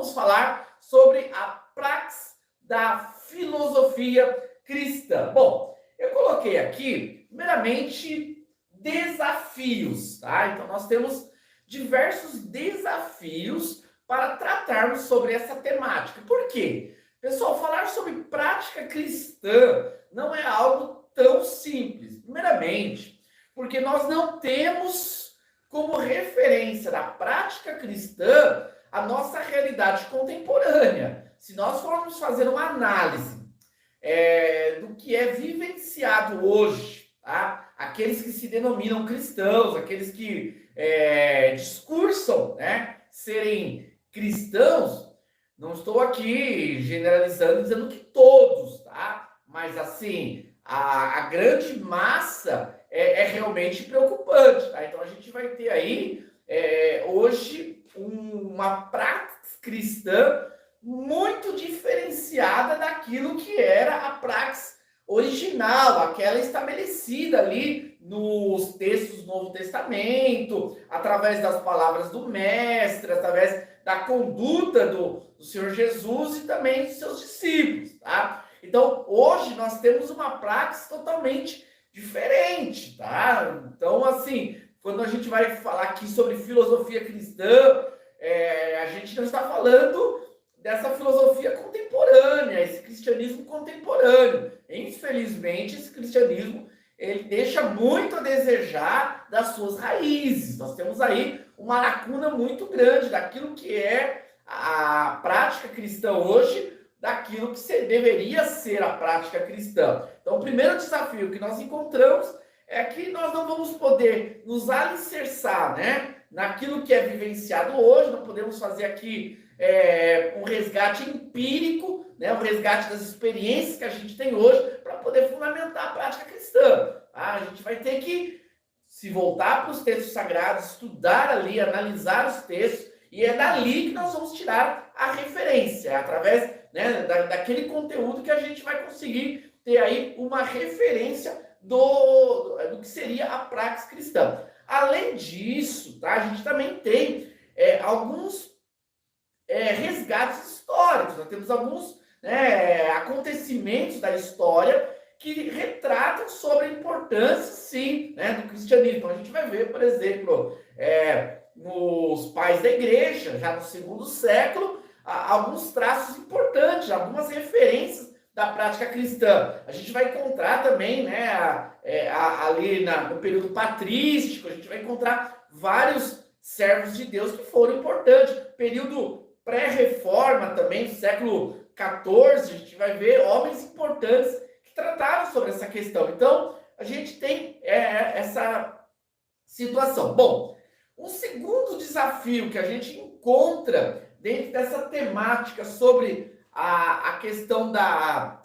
vamos falar sobre a praxis da filosofia cristã. Bom, eu coloquei aqui, primeiramente, desafios, tá? Então, nós temos diversos desafios para tratarmos sobre essa temática. Por quê? Pessoal, falar sobre prática cristã não é algo tão simples. Primeiramente, porque nós não temos como referência da prática cristã a nossa realidade contemporânea. Se nós formos fazer uma análise do que é vivenciado hoje, tá? Aqueles que se denominam cristãos, aqueles que discursam, né, serem cristãos, não estou aqui generalizando, dizendo que todos, tá? Mas assim, a grande massa é realmente preocupante, tá? Então a gente vai ter aí hoje uma prática cristã muito diferenciada daquilo que era a praxis original, aquela estabelecida ali nos textos do Novo Testamento, através das palavras do Mestre, através da conduta do Senhor Jesus e também dos seus discípulos, tá? Então, hoje nós temos uma praxis totalmente diferente, tá? Então, assim, quando a gente vai falar aqui sobre filosofia cristã, a gente não está falando dessa filosofia contemporânea, esse cristianismo contemporâneo. Infelizmente, esse cristianismo ele deixa muito a desejar das suas raízes. Nós temos aí uma lacuna muito grande daquilo que é a prática cristã hoje, daquilo que deveria ser a prática cristã. Então, o primeiro desafio que nós encontramos é que nós não vamos poder nos alicerçar, né, naquilo que é vivenciado hoje. Não podemos fazer aqui um resgate empírico, né, um resgate das experiências que a gente tem hoje para poder fundamentar a prática cristã. A gente vai ter que se voltar para os textos sagrados, estudar ali, analisar os textos, e é dali que nós vamos tirar a referência, através, né, daquele conteúdo que a gente vai conseguir ter aí uma referência do que seria a praxis cristã. Além disso, tá, a gente também tem alguns resgates históricos. Nós temos alguns acontecimentos da história que retratam sobre a importância, sim, né, do cristianismo. Então, a gente vai ver, por exemplo, nos pais da igreja, já no segundo século, alguns traços importantes, algumas referências da prática cristã. A gente vai encontrar também, né, ali no período patrístico, a gente vai encontrar vários servos de Deus que foram importantes. Período pré-reforma também, do século XIV, a gente vai ver homens importantes que trataram sobre essa questão. Então, a gente tem essa situação. Bom, um segundo desafio que a gente encontra dentro dessa temática sobre a questão da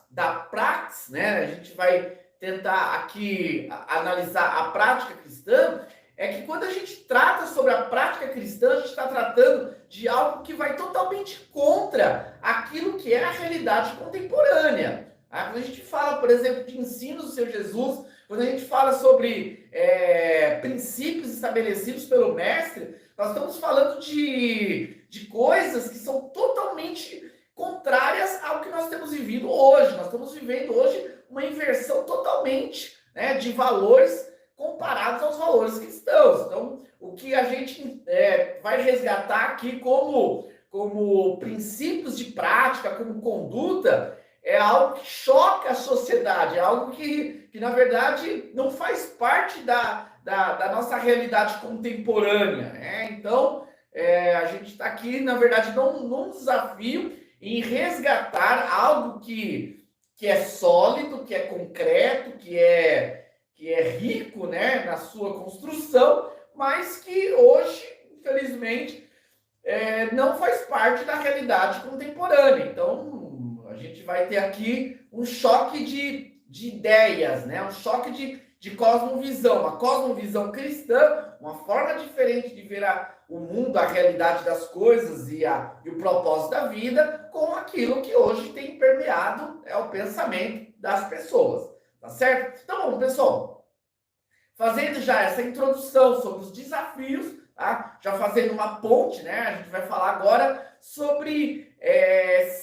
praxis, né? A gente vai tentar aqui analisar a prática cristã, é que quando a gente trata sobre a prática cristã, a gente está tratando de algo que vai totalmente contra aquilo que é a realidade contemporânea. Quando a gente fala, por exemplo, de ensinos do Senhor Jesus, quando a gente fala sobre princípios estabelecidos pelo Mestre, nós estamos falando de coisas que são totalmente contrárias ao que nós temos vivido hoje. Nós estamos vivendo hoje uma inversão totalmente, né, de valores comparados aos valores cristãos. Então, o que a gente vai resgatar aqui como princípios de prática, como conduta, é algo que choca a sociedade, é algo que na verdade, não faz parte da nossa realidade contemporânea, né? Então, a gente está aqui, na verdade, num desafio em resgatar algo que é sólido, que é concreto, que é rico, né, na sua construção, mas que hoje, infelizmente, não faz parte da realidade contemporânea. Então, a gente vai ter aqui um choque de ideias, né, um choque de cosmovisão, uma cosmovisão cristã, uma forma diferente de ver o mundo, a realidade das coisas e o propósito da vida, com aquilo que hoje tem permeado o pensamento das pessoas. Tá certo? Então, bom, pessoal, fazendo já essa introdução sobre os desafios, tá? Já fazendo uma ponte, né? A gente vai falar agora sobre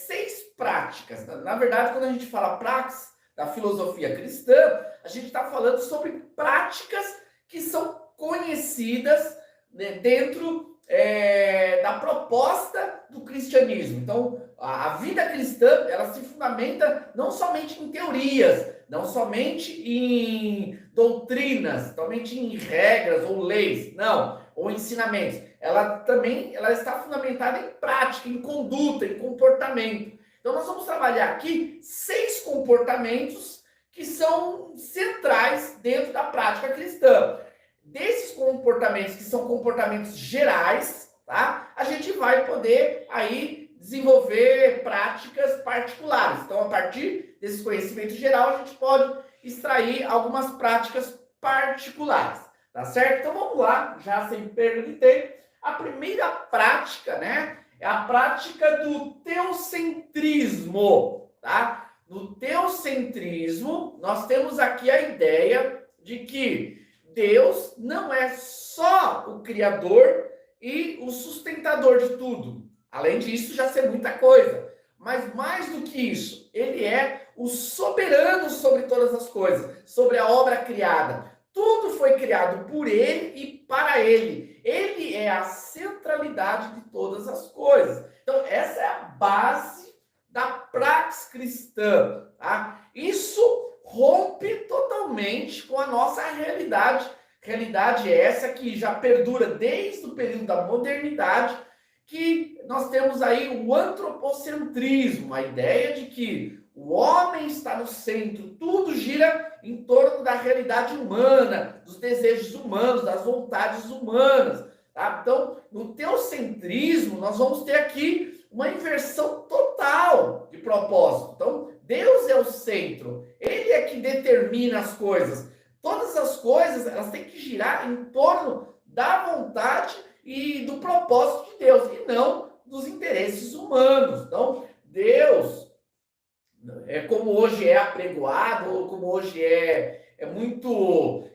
6 práticas. Na verdade, quando a gente fala praxis da filosofia cristã, a gente está falando sobre práticas que são conhecidas, né, dentro da proposta do cristianismo. Então, a vida cristã, ela se fundamenta não somente em teorias, não somente em doutrinas, somente em regras ou leis, não, ou ensinamentos. Ela está fundamentada em prática, em conduta, em comportamento. Então, nós vamos trabalhar aqui 6 comportamentos que são centrais dentro da prática cristã. Desses comportamentos, que são comportamentos gerais, tá? A gente vai poder aí desenvolver práticas particulares. Então, a partir desse conhecimento geral, a gente pode extrair algumas práticas particulares, tá certo? Então, vamos lá, já sem perder tempo. A primeira prática, né, é a prática do teocentrismo, tá? No teocentrismo, nós temos aqui a ideia de que Deus não é só o criador e o sustentador de tudo. Além disso, já ser muita coisa. Mas mais do que isso, ele é o soberano sobre todas as coisas, sobre a obra criada. Tudo foi criado por ele e para ele. Ele é a centralidade de todas as coisas. Então, essa é a base da praxis cristã, tá? Isso rompe totalmente com a nossa realidade. Realidade essa que já perdura desde o período da modernidade, que nós temos aí o antropocentrismo, a ideia de que o homem está no centro, tudo gira em torno da realidade humana, dos desejos humanos, das vontades humanas, tá? Então, no teocentrismo, nós vamos ter aqui uma inversão total de propósito. Então, Deus é o centro, ele é que determina as coisas. Todas as coisas, elas têm que girar em torno da vontade e do propósito de Deus, e não dos interesses humanos. Então, Deus, como hoje é apregoado, ou como hoje é muito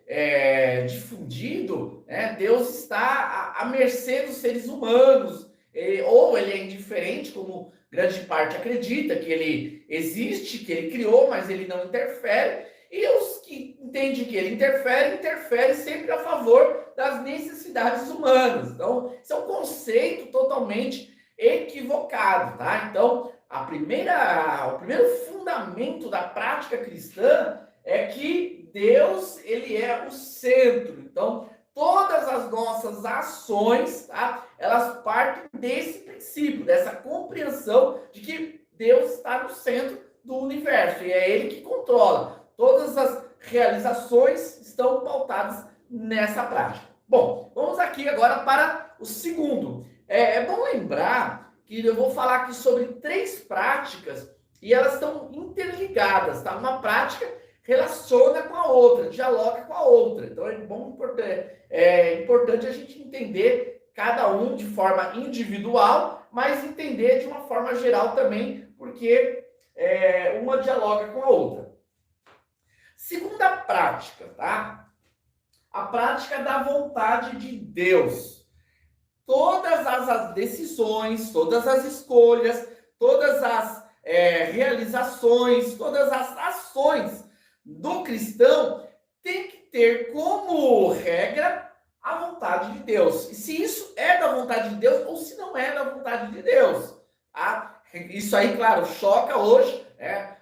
difundido, né? Deus está à mercê dos seres humanos, ou ele é indiferente, como grande parte acredita, que ele existe, que ele criou, mas ele não interfere. E os que entendem que ele interfere sempre a favor das necessidades humanas. Então, isso é um conceito totalmente equivocado, tá? Então, o primeiro fundamento da prática cristã é que Deus, ele é o centro. Então, todas as nossas ações, tá? Elas partem desse princípio, dessa compreensão de que Deus está no centro do universo e é ele que controla. Todas as realizações estão pautadas nessa prática. Bom, vamos aqui agora para o segundo. É bom lembrar que eu vou falar aqui sobre 3 práticas e elas estão interligadas, tá? Uma prática relaciona com a outra, dialoga com a outra. Então é importante a gente entender cada um de forma individual, mas entender de uma forma geral também, porque uma dialoga com a outra. Segunda prática, tá? A prática da vontade de Deus. Todas as decisões, todas as escolhas, todas as realizações, todas as ações do cristão tem que ter como regra a vontade de Deus. E se isso é da vontade de Deus ou se não é da vontade de Deus. Tá? Isso aí, claro, choca hoje,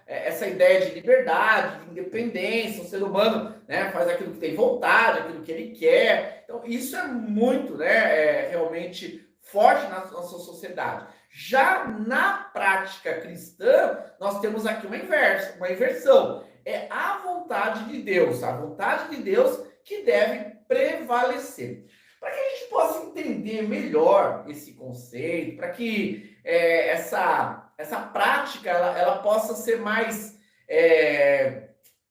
essa ideia de liberdade, de independência, o ser humano, né, faz aquilo que tem vontade, aquilo que ele quer. Então, isso é muito, realmente forte na nossa sociedade. Já na prática cristã, nós temos aqui uma inversão. É a vontade de Deus que deve prevalecer. Para que a gente possa entender melhor esse conceito, para que essa prática ela possa ser mais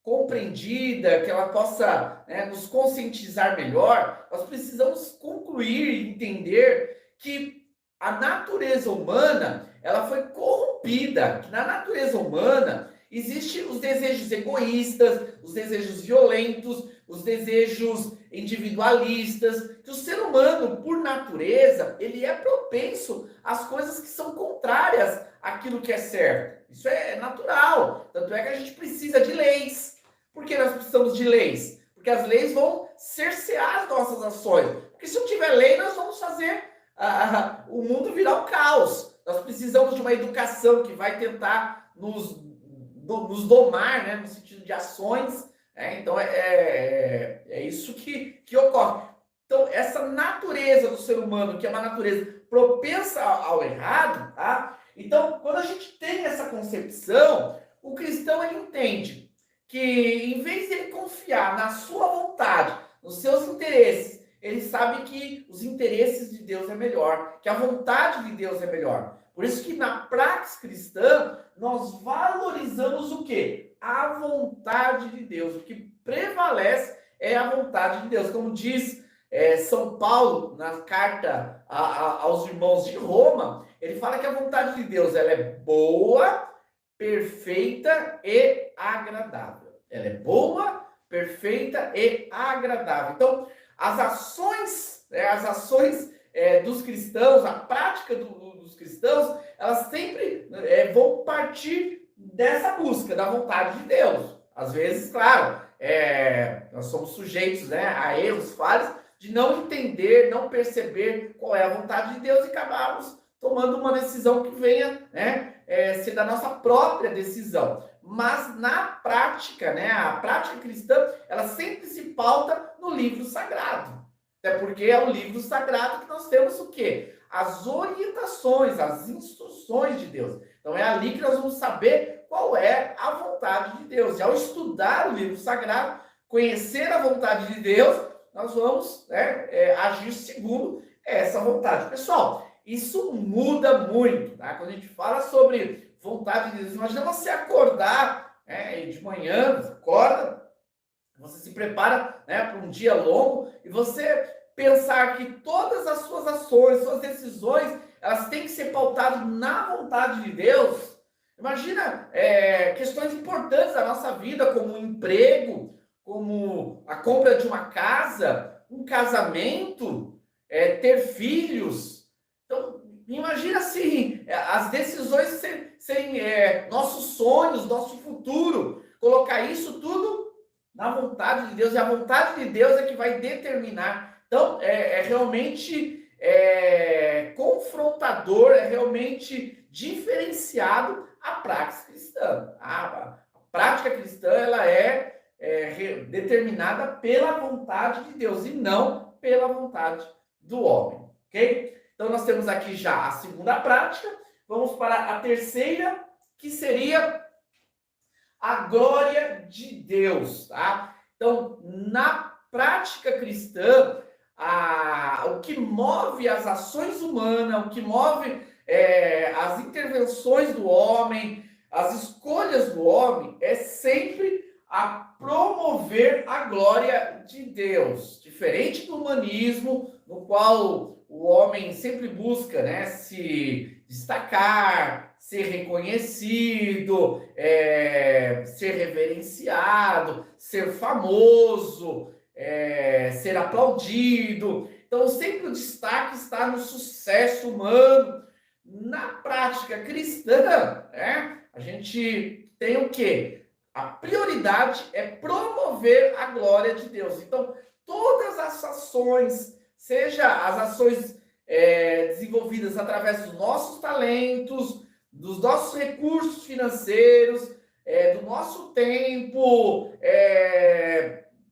compreendida, que ela possa nos conscientizar melhor, nós precisamos concluir e entender que a natureza humana ela foi corrompida, que na natureza humana existem os desejos egoístas, os desejos violentos, os desejos individualistas, que o ser humano, por natureza, ele é propenso às coisas que são contrárias àquilo que é certo. Isso é natural. Tanto é que a gente precisa de leis. Por que nós precisamos de leis? Porque as leis vão cercear as nossas ações. Porque se não tiver lei, nós vamos fazer o mundo virar um caos. Nós precisamos de uma educação que vai tentar nos domar, né, no sentido de ações. Então, é isso que ocorre. Então, essa natureza do ser humano, que é uma natureza propensa ao errado, tá? Então, quando a gente tem essa concepção, o cristão ele entende que, em vez de ele confiar na sua vontade, nos seus interesses, ele sabe que os interesses de Deus é melhor, que a vontade de Deus é melhor. Por isso que na praxis cristã, nós valorizamos o quê? A vontade de Deus. O que prevalece é a vontade de Deus. Como diz São Paulo, na carta aos irmãos de Roma, ele fala que a vontade de Deus ela é boa, perfeita e agradável. Ela é boa, perfeita e agradável. Então, as ações dos cristãos, a prática dos cristãos, elas sempre vão partir dessa busca da vontade de Deus. Às vezes, claro, nós somos sujeitos, né, a erros, falhas, de não entender, não perceber qual é a vontade de Deus e acabarmos tomando uma decisão que venha, né, ser da nossa própria decisão. Mas na prática, né, a prática cristã, ela sempre se pauta no livro sagrado. Até porque é o livro sagrado que nós temos o quê? As orientações, as instruções de Deus. Então é ali que nós vamos saber qual é a vontade de Deus. E ao estudar o livro sagrado, conhecer a vontade de Deus, nós vamos, né, agir segundo essa vontade. Pessoal, isso muda muito, tá? Quando a gente fala sobre vontade de Deus, imagina você acordar, e de manhã, você acorda, você se prepara, né, para um dia longo, e você pensar que todas as suas ações, suas decisões, elas têm que ser pautadas na vontade de Deus. Imagina questões importantes da nossa vida, como um emprego, como a compra de uma casa, um casamento, ter filhos. Então, imagina assim, as decisões serem nossos sonhos, nosso futuro, colocar isso tudo na vontade de Deus, e a vontade de Deus é que vai determinar. Então, realmente confrontador, é realmente diferenciado a prática cristã. A prática cristã, ela é determinada pela vontade de Deus e não pela vontade do homem, ok? Então, nós temos aqui já a segunda prática. Vamos para a terceira, que seria a glória de Deus, tá? Então, na prática cristã, o que move as ações humanas, o que move as intervenções do homem, as escolhas do homem, é sempre a promover a glória de Deus. Diferente do humanismo, no qual o homem sempre busca, né, se destacar, ser reconhecido, ser reverenciado, ser famoso, ser aplaudido. Então, sempre o destaque está no sucesso humano. Na prática cristã, a gente tem o quê? A prioridade é promover a glória de Deus. Então, todas as ações, seja as ações desenvolvidas através dos nossos talentos, dos nossos recursos financeiros, do nosso tempo,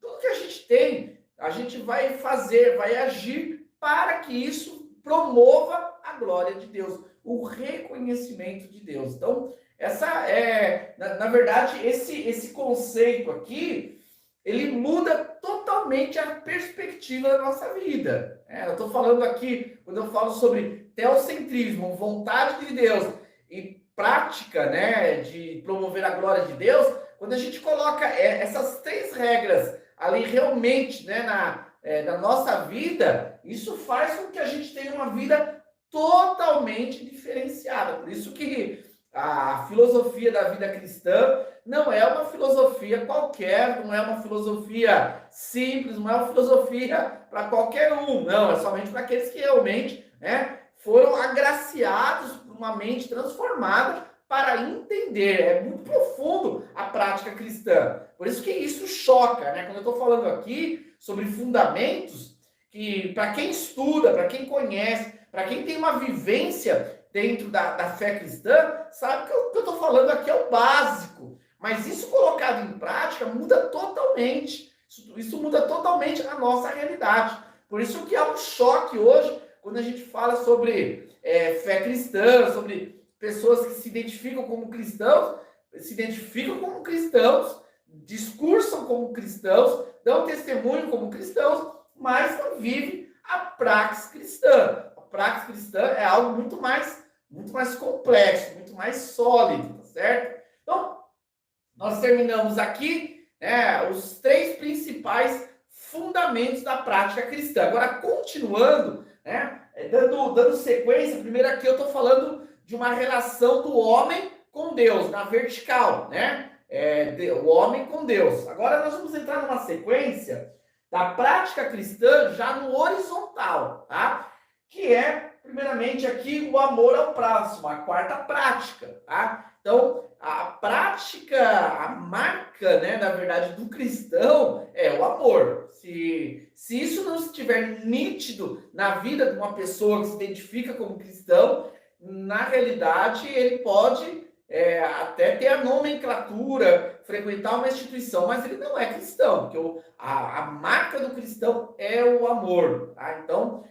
tudo que a gente tem, a gente vai fazer, vai agir para que isso promova a glória de Deus, o reconhecimento de Deus. Então, essa na verdade, esse conceito aqui, ele muda totalmente a perspectiva da nossa vida. Eu estou falando aqui, quando eu falo sobre teocentrismo, vontade de Deus e prática, né, de promover a glória de Deus, quando a gente coloca essas três regras ali realmente, né, na nossa vida, isso faz com que a gente tenha uma vida totalmente diferenciada. Por isso que a filosofia da vida cristã não é uma filosofia qualquer, não é uma filosofia simples, não é uma filosofia para qualquer um, não, é somente para aqueles que realmente, né, foram agraciados por uma mente transformada para entender. É muito profundo a prática cristã. Por isso que isso choca, né? Quando eu estou falando aqui sobre fundamentos, que para quem estuda, para quem conhece, para quem tem uma vivência dentro da fé cristã, sabe que o que eu estou falando aqui é o básico. Mas isso colocado em prática muda totalmente. Isso muda totalmente a nossa realidade. Por isso que há um choque hoje quando a gente fala sobre fé cristã, sobre pessoas que se identificam como cristãos, discursam como cristãos, dão testemunho como cristãos, mas não vivem a praxis cristã. A praxis cristã é algo muito mais complexo, muito mais sólido, tá certo? Então, nós terminamos aqui os 3 principais fundamentos da prática cristã. Agora, continuando, dando sequência, primeiro aqui eu estou falando de uma relação do homem com Deus, na vertical, né? O homem com Deus. Agora nós vamos entrar numa sequência da prática cristã já no horizontal, tá? Que é, primeiramente, aqui o amor ao próximo, a 4ª prática, tá? Então, a prática, a marca, né, na verdade, do cristão é o amor. Se isso não estiver nítido na vida de uma pessoa que se identifica como cristão, na realidade, ele pode até ter a nomenclatura, frequentar uma instituição, mas ele não é cristão, porque a marca do cristão é o amor, tá? Então,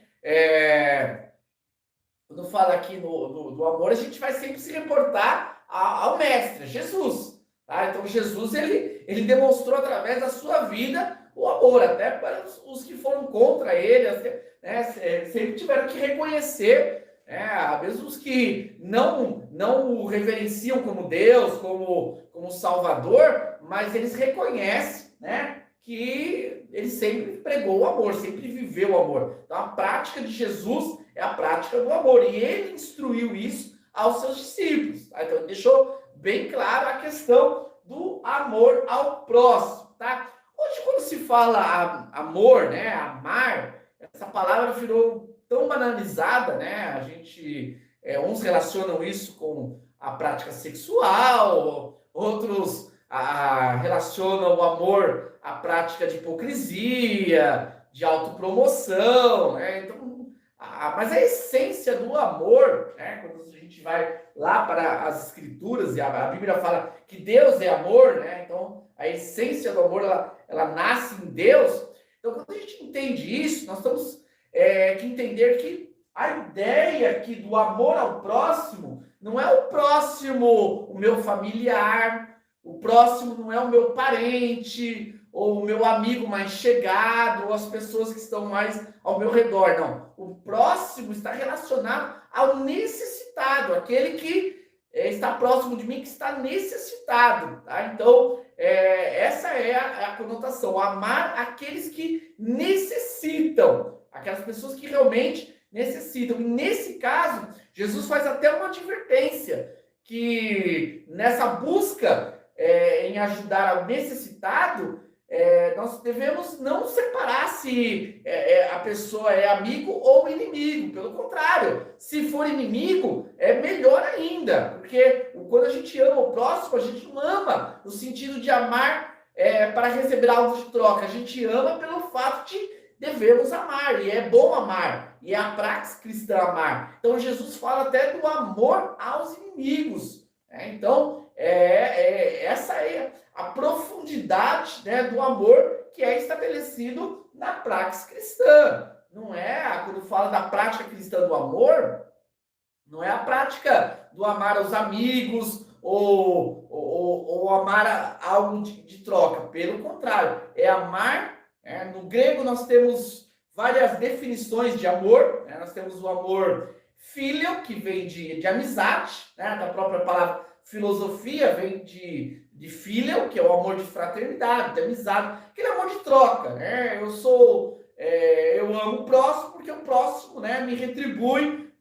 quando fala aqui do amor, a gente vai sempre se reportar ao mestre, Jesus, tá? Então, Jesus, ele demonstrou através da sua vida o amor, até para os que foram contra ele, né, sempre tiveram que reconhecer, mesmo os que não o reverenciam como Deus, como Salvador, mas eles reconhecem, né, que ele sempre pregou o amor, sempre viveu o amor. Então, a prática de Jesus é a prática do amor, e ele instruiu isso aos seus discípulos. Tá? Então, ele deixou bem claro a questão do amor ao próximo, tá? Hoje, quando se fala amor, né, amar, essa palavra virou tão banalizada, né? A gente, uns relacionam isso com a prática sexual, outros relacionam o amor à prática de hipocrisia, de autopromoção, né? Então, mas a essência do amor, né? Quando a gente vai lá para as escrituras, e a Bíblia fala que Deus é amor, né? Então, a essência do amor, ela nasce em Deus. Então, quando a gente entende isso, nós estamos que entender que a ideia aqui do amor ao próximo não é o próximo, o meu familiar, o próximo não é o meu parente, ou o meu amigo mais chegado, ou as pessoas que estão mais ao meu redor, não. O próximo está relacionado ao necessitado, aquele que está próximo de mim, que está necessitado, tá? Então, essa é a conotação, amar aqueles que necessitam, aquelas pessoas que realmente necessitam. E nesse caso, Jesus faz até uma advertência, que nessa busca em ajudar ao necessitado, nós devemos não separar se a pessoa é amigo ou inimigo. Pelo contrário, se for inimigo, é melhor ainda. Porque quando a gente ama o próximo, a gente não ama no sentido de amar para receber algo de troca. A gente ama pelo fato de devemos amar, e é bom amar, e é a prática cristã amar. Então, Jesus fala até do amor aos inimigos. Então, essa é a profundidade, né, do amor que é estabelecido na prática cristã. Não é, quando fala da prática cristã do amor, não é a prática do amar aos amigos ou amar algo de troca. Pelo contrário, é amar. No grego nós temos várias definições de amor. Nós temos o amor filho, que vem de amizade, da própria palavra filosofia, vem de filho, que é o amor de fraternidade, de amizade, aquele amor de troca. Eu amo o próximo porque o próximo me retribui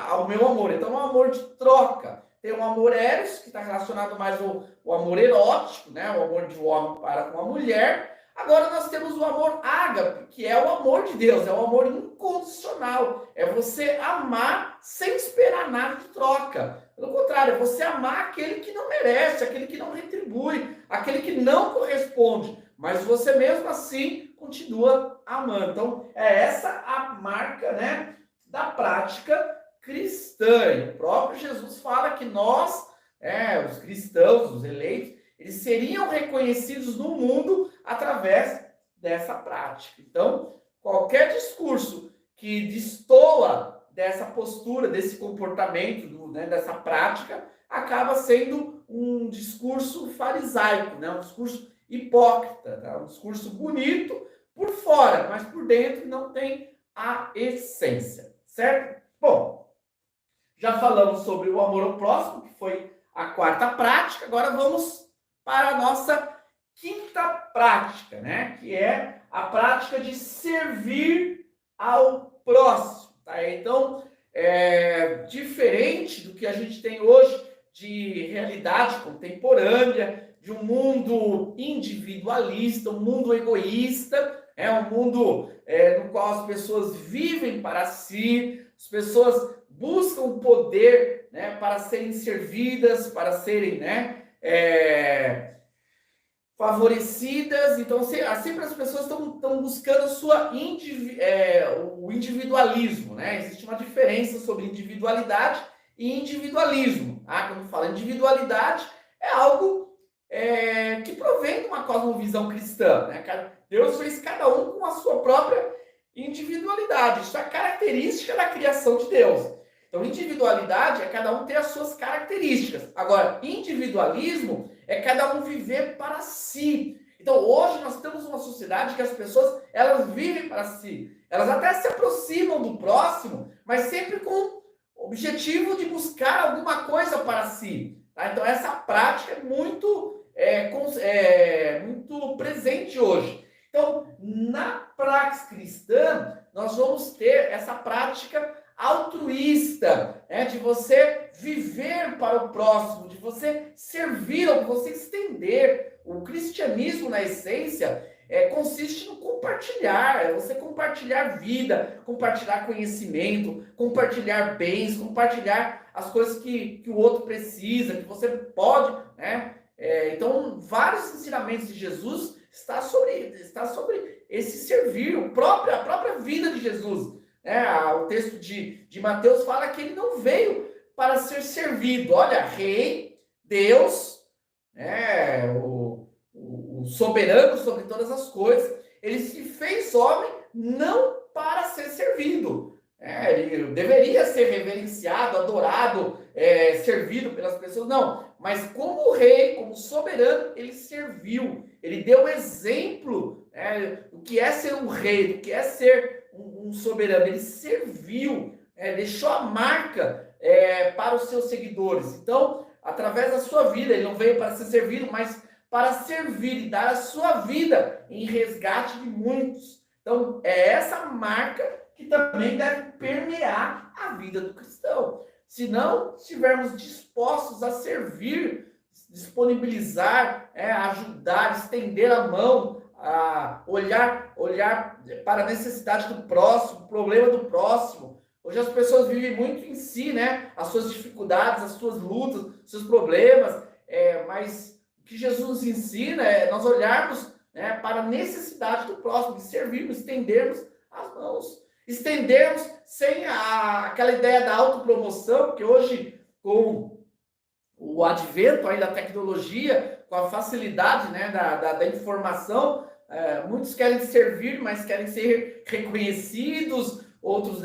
ao meu amor. Então é um amor de troca. tem o amor eros, que está relacionado mais ao amor erótico, né? O amor de um homem para com a mulher. Agora nós temos o amor ágape, que é o amor de Deus, é o amor incondicional. É você amar sem esperar nada de troca. Pelo contrário, é você amar aquele que não merece, aquele que não retribui, aquele que não corresponde. Mas você mesmo assim continua amando. Então, é essa a marca, né, da prática cristã. E o próprio Jesus fala que nós, os cristãos, os eleitos, eles seriam reconhecidos no mundo através dessa prática. Então, qualquer discurso que destoa dessa postura, desse comportamento, dessa prática, acaba sendo um discurso farisaico, né? Um discurso hipócrita, tá? Um discurso bonito por fora, mas por dentro não tem a essência, certo? Bom, já falamos sobre o amor ao próximo, que foi a quarta prática, agora vamos para a nossa quinta prática, né? Que é a prática de servir ao próximo, tá? Então, diferente do que a gente tem hoje de realidade contemporânea, de um mundo individualista, um mundo egoísta, um mundo no qual as pessoas vivem para si, as pessoas buscam poder, né, para serem servidas, para serem, favorecidas. Então, sempre as pessoas estão buscando o individualismo, né? Existe uma diferença sobre individualidade e individualismo. Quando fala individualidade, é algo que provém de uma cosmovisão cristã, né? Deus fez cada um com a sua própria individualidade. Isso é característica da criação de Deus. Então, individualidade é cada um ter as suas características. Agora, individualismo é cada um viver para si. Então, hoje nós temos uma sociedade que as pessoas, elas vivem para si. Elas até se aproximam do próximo, mas sempre com o objetivo de buscar alguma coisa para si. Tá? Então, essa prática é muito presente hoje. Então, na praxis cristã, nós vamos ter essa prática altruísta, de você viver para o próximo, de você servir, de você estender. O cristianismo, na essência, consiste no compartilhar, você compartilhar vida, compartilhar conhecimento, compartilhar bens, compartilhar as coisas que o outro precisa, que você pode, né? Então, vários ensinamentos de Jesus está sobre esse servir, a própria vida de Jesus. O texto de Mateus fala que ele não veio para ser servido. Olha, rei, Deus, o soberano sobre todas as coisas, ele se fez homem não para ser servido. Ele deveria ser reverenciado, adorado, servido pelas pessoas, não. Mas como rei, como soberano, ele serviu. Ele deu exemplo do que é ser um rei, do que é ser um soberano. Ele serviu, deixou a marca para os seus seguidores. Então, através da sua vida, ele não veio para ser servido, mas para servir e dar a sua vida em resgate de muitos. Então, é essa marca que também deve permear a vida do cristão. Se não estivermos dispostos a servir, disponibilizar, ajudar, estender a mão, a olhar para a necessidade do próximo, o problema do próximo. Hoje as pessoas vivem muito em si, né? As suas dificuldades, as suas lutas, os seus problemas, mas o que Jesus nos ensina é nós olharmos, para a necessidade do próximo, de servirmos, estendermos as mãos. Estendermos sem aquela ideia da autopromoção, porque hoje, com o advento aí da tecnologia, com a facilidade, da informação, muitos querem servir, mas querem ser reconhecidos, outros,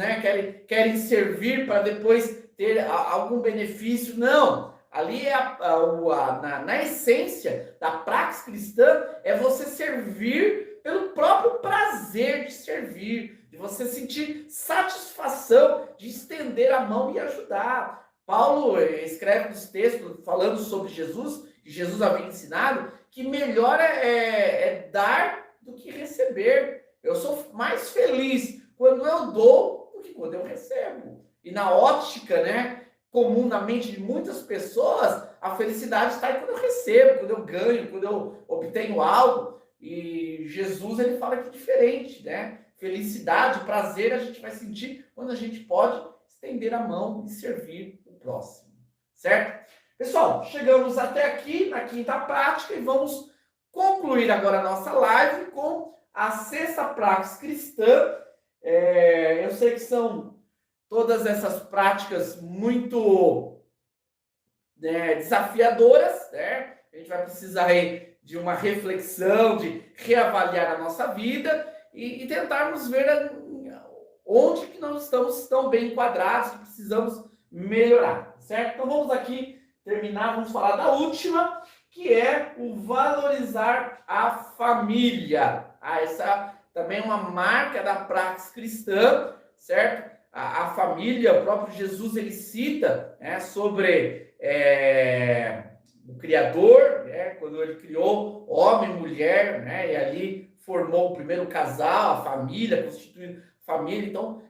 querem servir para depois ter algum benefício. Não, ali na essência da praxis cristã é você servir pelo próprio prazer de servir, de você sentir satisfação de estender a mão e ajudar. Paulo escreve nos textos falando sobre Jesus, que Jesus havia ensinado, que melhor é dar do que receber. Eu sou mais feliz quando eu dou do que quando eu recebo. E na ótica, comum na mente de muitas pessoas, a felicidade está aí quando eu recebo, quando eu ganho, quando eu obtenho algo. E Jesus, ele fala que é diferente, né? Felicidade, prazer a gente vai sentir quando a gente pode estender a mão e servir o próximo, certo? Pessoal, chegamos até aqui na quinta prática e vamos concluir agora a nossa live com a sexta prática cristã. Eu sei que são todas essas práticas muito desafiadoras, né? A gente vai precisar aí de uma reflexão, de reavaliar a nossa vida e tentarmos ver onde que nós estamos tão bem enquadrados, que precisamos melhorar, certo? Então vamos aqui terminar, vamos falar da última, que é o valorizar a família. Essa também é uma marca da praxis cristã, certo? A família, o próprio Jesus, ele cita, né, sobre o Criador, né, quando ele criou homem e mulher, né, e ali formou o primeiro casal, a família, constituindo família. Então,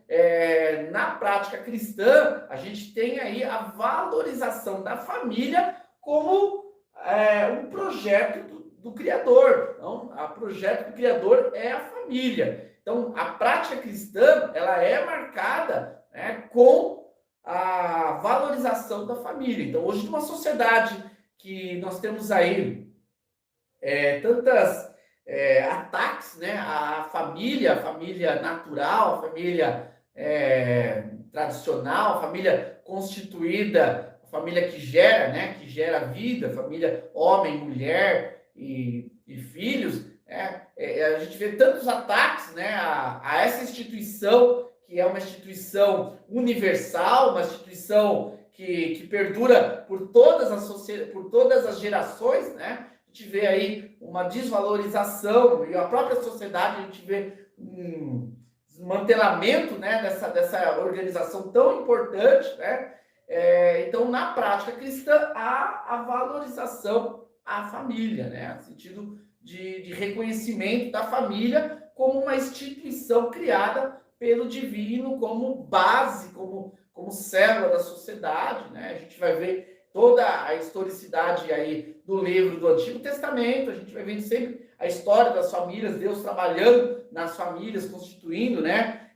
na prática cristã, a gente tem aí a valorização da família como um projeto do Criador. Então, o projeto do Criador é a família. Então, a prática cristã, ela é marcada, né, com a valorização da família. Então, hoje, numa sociedade que nós temos aí tantas ataques, né, à família, a família natural, a família tradicional, a família constituída, a família que gera vida, família homem, mulher e filhos, a gente vê tantos ataques, né, a essa instituição, que é uma instituição universal, uma instituição que perdura por todas as gerações, né? A gente vê aí uma desvalorização, e a própria sociedade, a gente vê um desmantelamento, né, dessa organização tão importante, né? Então, na prática cristã, há a valorização à família, né? No sentido de reconhecimento da família como uma instituição criada pelo divino, como base, como célula da sociedade, né? A gente vai ver toda a historicidade aí do livro do Antigo Testamento, a gente vai vendo sempre a história das famílias, Deus trabalhando nas famílias, constituindo, né,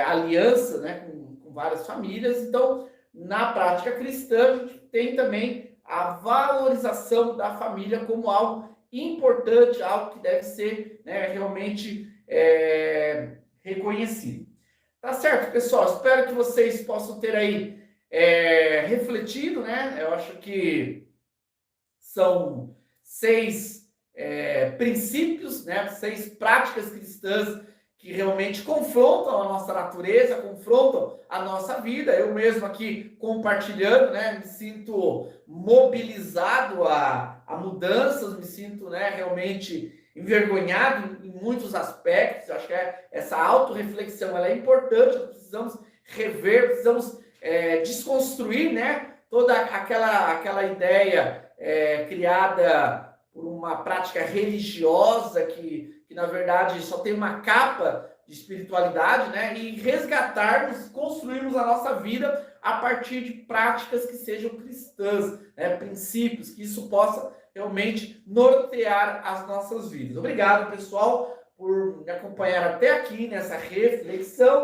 aliança, né, com várias famílias. Então, na prática cristã, a gente tem também a valorização da família como algo importante, algo que deve ser, né, realmente reconhecido. Tá certo, pessoal? Espero que vocês possam ter aí refletido, né? Eu acho que são 6 princípios, né? 6 práticas cristãs que realmente confrontam a nossa natureza, confrontam a nossa vida. Eu mesmo aqui compartilhando, né? Me sinto mobilizado a mudanças, me sinto, né, realmente envergonhado em muitos aspectos. Eu acho que essa autorreflexão ela é importante, nós precisamos rever, precisamos desconstruir, né, toda aquela ideia criada por uma prática religiosa que na verdade só tem uma capa de espiritualidade, né, e resgatarmos, construirmos a nossa vida a partir de práticas que sejam cristãs, né, princípios, que isso possa realmente nortear as nossas vidas. Obrigado, pessoal, por me acompanhar até aqui nessa reflexão.